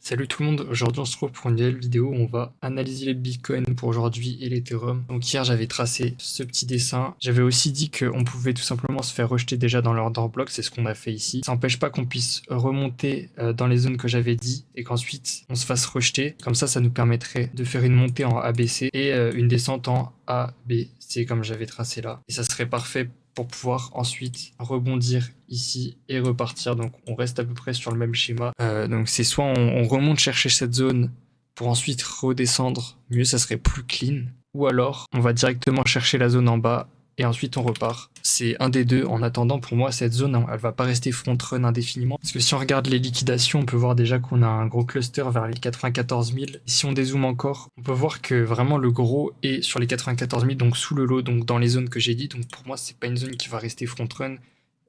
Salut tout le monde, aujourd'hui on se retrouve pour une nouvelle vidéo où on va analyser les bitcoins pour aujourd'hui et l'Ethereum. Donc hier j'avais tracé ce petit dessin, j'avais aussi dit qu'on pouvait tout simplement se faire rejeter déjà dans l'order block, c'est ce qu'on a fait ici. Ça n'empêche pas qu'on puisse remonter dans les zones que j'avais dit et qu'ensuite on se fasse rejeter. Comme ça nous permettrait de faire une montée en ABC et une descente en ABC comme j'avais tracé là. Et ça serait parfait pour pouvoir ensuite rebondir ici et repartir. Donc on reste à peu près sur le même schéma. Donc c'est soit on remonte chercher cette zone pour ensuite redescendre, mieux ça serait plus clean, ou alors on va directement chercher la zone en bas et ensuite on repart. C'est un des deux. En attendant, pour moi, cette zone, elle va pas rester front run indéfiniment. Parce que si on regarde les liquidations, on peut voir déjà qu'on a un gros cluster vers les 94 000. Et si on dézoome encore, on peut voir que vraiment le gros est sur les 94 000, donc sous le lot, donc dans les zones que j'ai dit. Donc pour moi, c'est pas une zone qui va rester front run.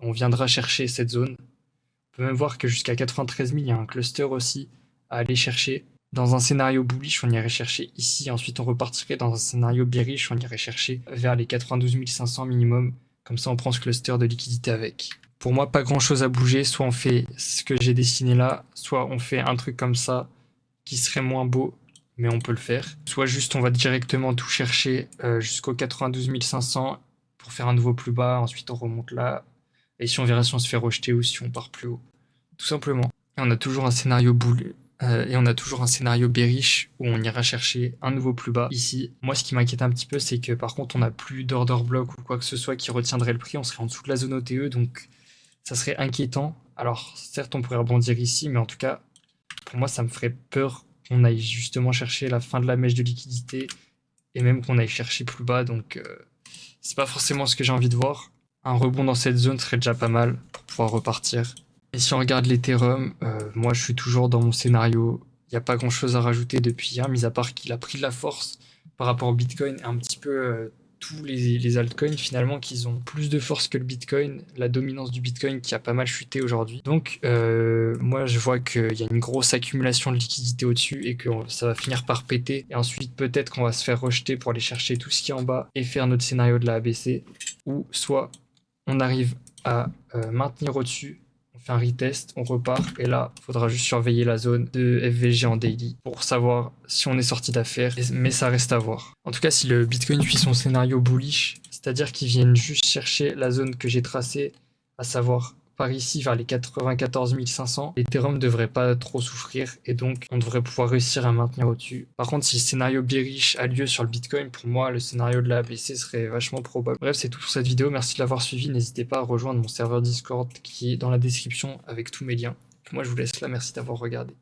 On viendra chercher cette zone. On peut même voir que jusqu'à 93 000, il y a un cluster aussi à aller chercher. Dans un scénario bullish, on irait chercher ici, ensuite on repartirait dans un scénario bearish, on irait chercher vers les 92 500 minimum. Comme ça, on prend ce cluster de liquidité avec. Pour moi, pas grand chose à bouger. Soit on fait ce que j'ai dessiné là, soit on fait un truc comme ça qui serait moins beau, mais on peut le faire. Soit juste on va directement tout chercher jusqu'aux 92 500 pour faire un nouveau plus bas. Ensuite, on remonte là. Et si on verra si on se fait rejeter ou si on part plus haut. Tout simplement. Et on a toujours un scénario bull. Et on a toujours un scénario bearish où on ira chercher un nouveau plus bas ici. Moi, ce qui m'inquiète un petit peu, c'est que par contre, on n'a plus d'order block ou quoi que ce soit qui retiendrait le prix. On serait en dessous de la zone OTE, donc ça serait inquiétant. Alors, certes, on pourrait rebondir ici, mais en tout cas, pour moi, ça me ferait peur qu'on aille justement chercher la fin de la mèche de liquidité et même qu'on aille chercher plus bas. Donc, c'est pas forcément ce que j'ai envie de voir. Un rebond dans cette zone serait déjà pas mal pour pouvoir repartir. Et si on regarde l'Ethereum, moi je suis toujours dans mon scénario. Il n'y a pas grand chose à rajouter depuis hier, mis à part qu'il a pris de la force par rapport au Bitcoin et un petit peu tous les altcoins finalement qu'ils ont plus de force que le Bitcoin, la dominance du Bitcoin qui a pas mal chuté aujourd'hui. Donc moi je vois qu'il y a une grosse accumulation de liquidité au-dessus et que ça va finir par péter. Et ensuite peut-être qu'on va se faire rejeter pour aller chercher tout ce qui est en bas et faire notre scénario de la ABC. Ou soit on arrive à maintenir au-dessus, on fait un retest, on repart, et là, il faudra juste surveiller la zone de FVG en daily pour savoir si on est sorti d'affaire, mais ça reste à voir. En tout cas, si le Bitcoin suit son scénario bullish, c'est-à-dire qu'ils viennent juste chercher la zone que j'ai tracée, à savoir par ici vers les 94 500, l'Ethereum ne devrait pas trop souffrir et donc on devrait pouvoir réussir à maintenir au-dessus. Par contre, si le scénario bearish a lieu sur le Bitcoin, pour moi, le scénario de la ABC serait vachement probable. Bref, c'est tout pour cette vidéo. Merci de l'avoir suivi. N'hésitez pas à rejoindre mon serveur Discord qui est dans la description avec tous mes liens. Moi, je vous laisse là. Merci d'avoir regardé.